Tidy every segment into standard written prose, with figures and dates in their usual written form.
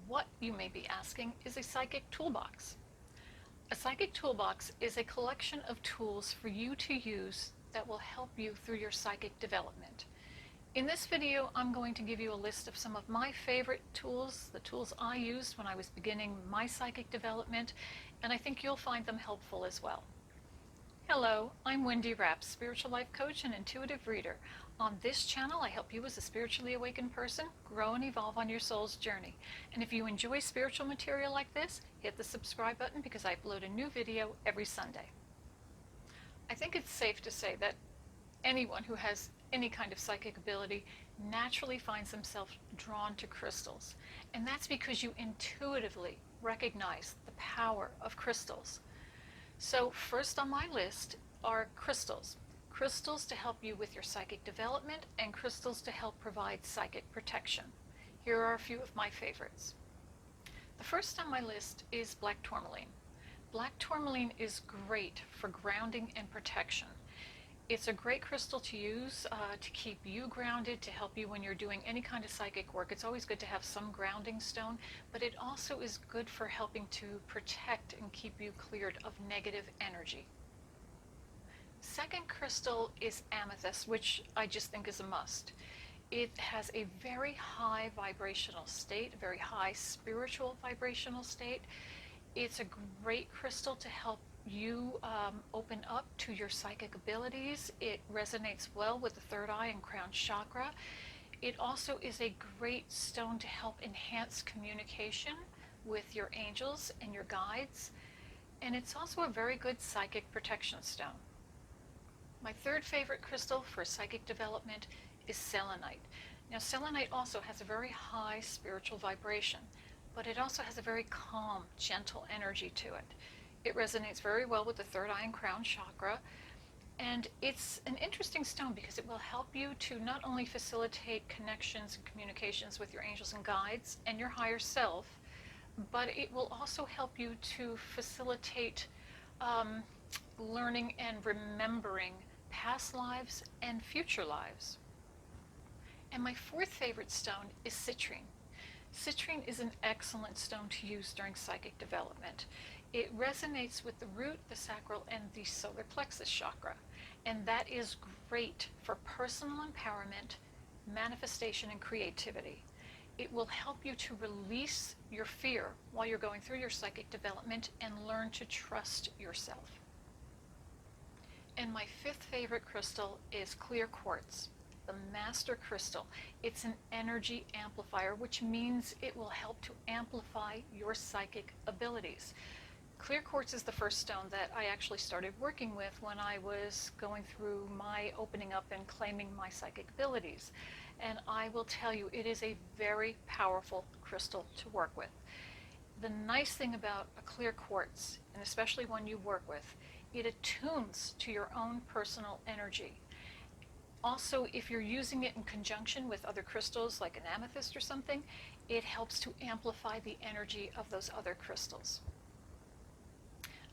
What, you may be asking, is a psychic toolbox? A psychic toolbox is a collection of tools for you to use that will help you through your psychic development. In this video, I'm going to give you a list of some of my favorite tools, the tools I used when I was beginning my psychic development, and I think you'll find them helpful as well. Hello, I'm Wendy Rapp, spiritual life coach and intuitive reader. On this channel, I help you as a spiritually awakened person grow and evolve on your soul's journey. And if you enjoy spiritual material like this, hit the subscribe button because I upload a new video every Sunday. I think it's safe to say that anyone who has any kind of psychic ability naturally finds themselves drawn to crystals. And that's because you intuitively recognize the power of crystals. So first on my list are crystals. Crystals to help you with your psychic development and crystals to help provide psychic protection. Here are a few of my favorites. The first on my list is black tourmaline. Black tourmaline is great for grounding and protection. It's a great crystal to use to keep you grounded, to help you when you're doing any kind of psychic work. It's always good to have some grounding stone, but it also is good for helping to protect and keep you cleared of negative energy. Second crystal is amethyst, which I just think is a must. It has a very high vibrational state, a very high spiritual vibrational state. It's a great crystal to help you open up to your psychic abilities. It resonates well with the third eye and crown chakra. It also is a great stone to help enhance communication with your angels and your guides. And it's also a very good psychic protection stone. My third favorite crystal for psychic development is selenite. Now, selenite also has a very high spiritual vibration, but it also has a very calm, gentle energy to it. It resonates very well with the third eye and crown chakra, and it's an interesting stone because it will help you to not only facilitate connections and communications with your angels and guides and your higher self, but it will also help you to facilitate learning and remembering past lives and future lives. And my fourth favorite stone is citrine. Citrine is an excellent stone to use during psychic development. It resonates with the root, the sacral, and the solar plexus chakra. And that is great for personal empowerment, manifestation, and creativity. It will help you to release your fear while you're going through your psychic development and learn to trust yourself. And my fifth favorite crystal is clear quartz, the master crystal. It's an energy amplifier, which means it will help to amplify your psychic abilities. Clear quartz is the first stone that I actually started working with when I was going through my opening up and claiming my psychic abilities. And I will tell you, it is a very powerful crystal to work with. The nice thing about a clear quartz, and especially one you work with, it attunes to your own personal energy. Also, if you're using it in conjunction with other crystals like an amethyst or something, it helps to amplify the energy of those other crystals.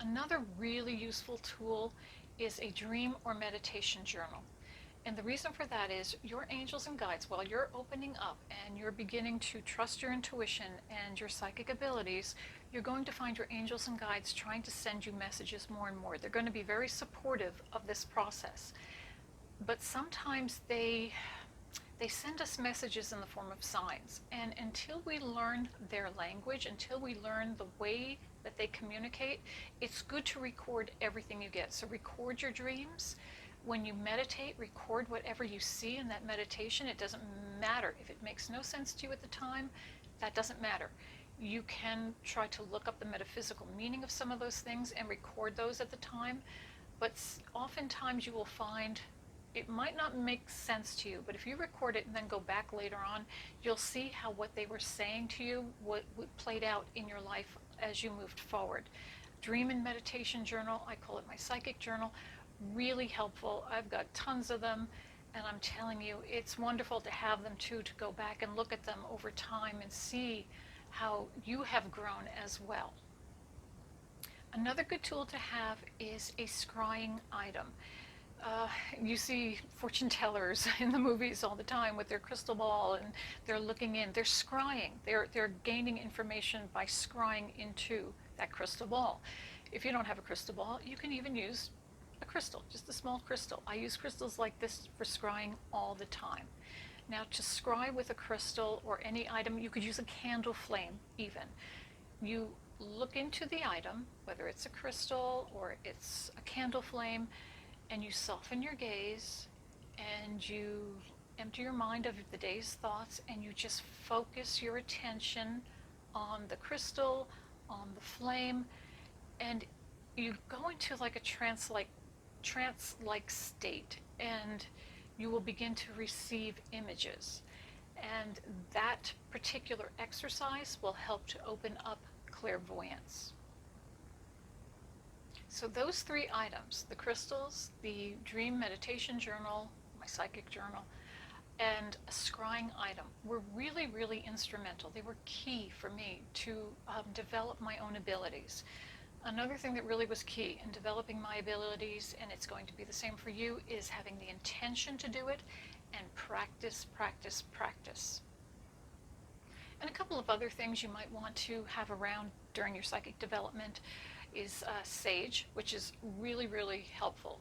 Another really useful tool is a dream or meditation journal. And the reason for that is your angels and guides, while you're opening up and you're beginning to trust your intuition and your psychic abilities, you're going to find your angels and guides trying to send you messages more and more. They're going to be very supportive of this process. But sometimes they send us messages in the form of signs. And until we learn their language, until we learn the way that they communicate, it's good to record everything you get. So record your dreams. When you meditate, record whatever you see in that meditation. It doesn't matter if it makes no sense to you at the time. That doesn't matter. You can try to look up the metaphysical meaning of some of those things and record those at the time. But oftentimes you will find it might not make sense to you, but if you record it and then go back later on, you'll see how what they were saying to you, what played out in your life as you moved forward. Dream and meditation journal, I call it my psychic journal, really helpful. I've got tons of them, and I'm telling you, it's wonderful to have them too, to go back and look at them over time and see how you have grown as well. Another good tool to have is a scrying item. You see fortune tellers in the movies all the time with their crystal ball, and they're looking in. They're scrying. They're gaining information by scrying into that crystal ball. If you don't have a crystal ball, you can even use a crystal, just a small crystal. I use crystals like this for scrying all the time. Now, to scry with a crystal or any item, you could use a candle flame even. You look into the item, whether it's a crystal or it's a candle flame, and you soften your gaze and you empty your mind of the day's thoughts, and you just focus your attention on the crystal, on the flame, and you go into like a trance-like state, and you will begin to receive images. And that particular exercise will help to open up clairvoyance. So those 3 items, the crystals, the dream meditation journal, my psychic journal, and a scrying item, were really, really instrumental. They were key for me to develop my own abilities. Another thing that really was key in developing my abilities, and it's going to be the same for you, is having the intention to do it and practice, practice, practice. And a couple of other things you might want to have around during your psychic development is sage, which is really, really helpful.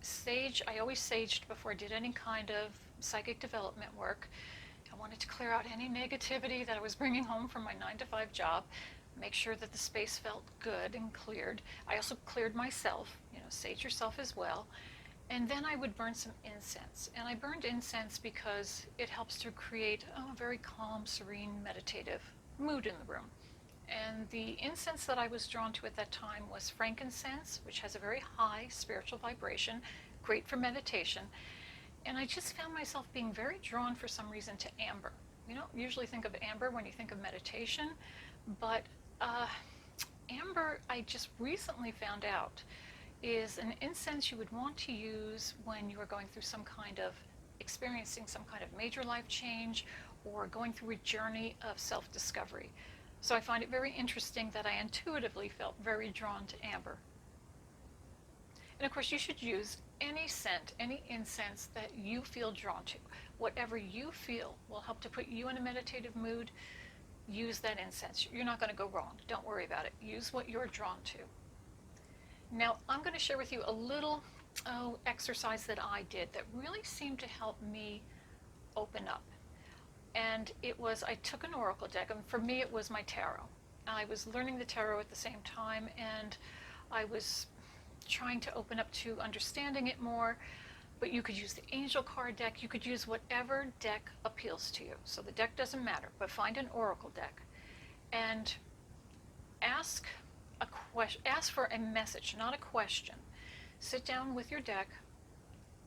Sage, I always saged before I did any kind of psychic development work. I wanted to clear out any negativity that I was bringing home from my 9-to-5 job, make sure that the space felt good and cleared. I also cleared myself, sage yourself as well. And then I would burn some incense. And I burned incense because it helps to create a very calm, serene, meditative mood in the room. And the incense that I was drawn to at that time was frankincense, which has a very high spiritual vibration, great for meditation. And I just found myself being very drawn for some reason to amber. You don't usually think of amber when you think of meditation, but amber, I just recently found out, is an incense you would want to use when you are going through experiencing some kind of major life change or going through a journey of self-discovery. So I find it very interesting that I intuitively felt very drawn to amber. And of course, you should use any scent, any incense that you feel drawn to. Whatever you feel will help to put you in a meditative mood. Use that incense. You're not going to go wrong. Don't worry about it. Use what you're drawn to. Now, I'm going to share with you a little exercise that I did that really seemed to help me open up. And it was, I took an oracle deck, and for me it was my tarot. I was learning the tarot at the same time, and I was trying to open up to understanding it more. But you could use the angel card deck, you could use whatever deck appeals to you. So the deck doesn't matter, but find an oracle deck and ask for a message, not a question. Sit down with your deck,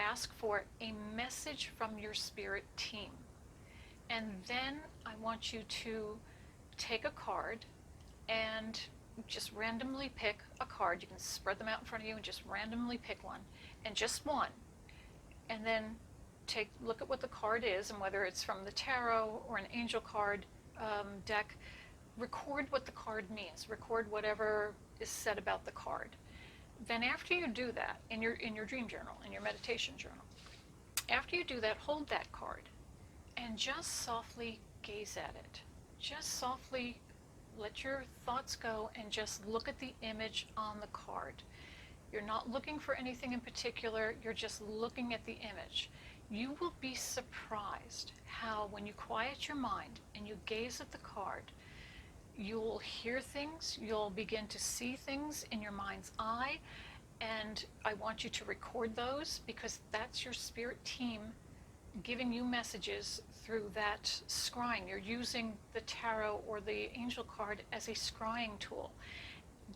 ask for a message from your spirit team. And then I want you to take a card and just randomly pick a card. You can spread them out in front of you and just randomly pick one, and just one. And then look at what the card is, and whether it's from the tarot or an angel card deck, record what the card means. Record whatever is said about the card. Then after you do that, in your dream journal, in your meditation journal, after you do that, hold that card and just softly gaze at it. Just softly let your thoughts go and just look at the image on the card. You're not looking for anything in particular, you're just looking at the image. You will be surprised how, when you quiet your mind and you gaze at the card, you'll hear things, you'll begin to see things in your mind's eye, and I want you to record those, because that's your spirit team giving you messages through that scrying. You're using the tarot or the angel card as a scrying tool.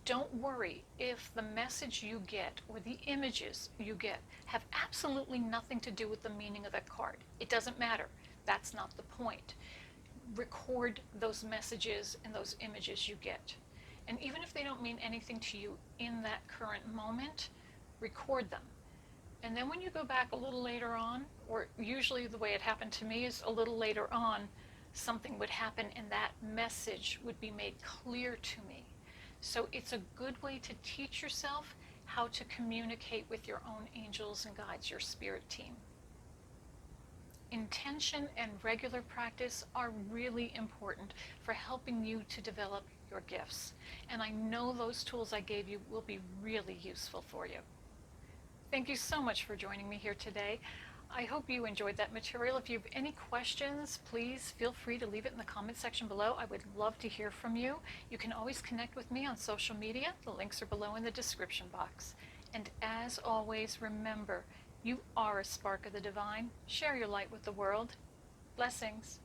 Don't worry if the message you get or the images you get have absolutely nothing to do with the meaning of that card. It doesn't matter. That's not the point. Record those messages and those images you get. And even if they don't mean anything to you in that current moment, record them. And then when you go back a little later on, or usually the way it happened to me is a little later on, something would happen and that message would be made clear to me. So it's a good way to teach yourself how to communicate with your own angels and guides, your spirit team. Intention and regular practice are really important for helping you to develop your gifts. And I know those tools I gave you will be really useful for you. Thank you so much for joining me here today. I hope you enjoyed that material. If you have any questions, please feel free to leave it in the comment section below. I would love to hear from you. You can always connect with me on social media. The links are below in the description box. And as always, remember, you are a spark of the divine. Share your light with the world. Blessings.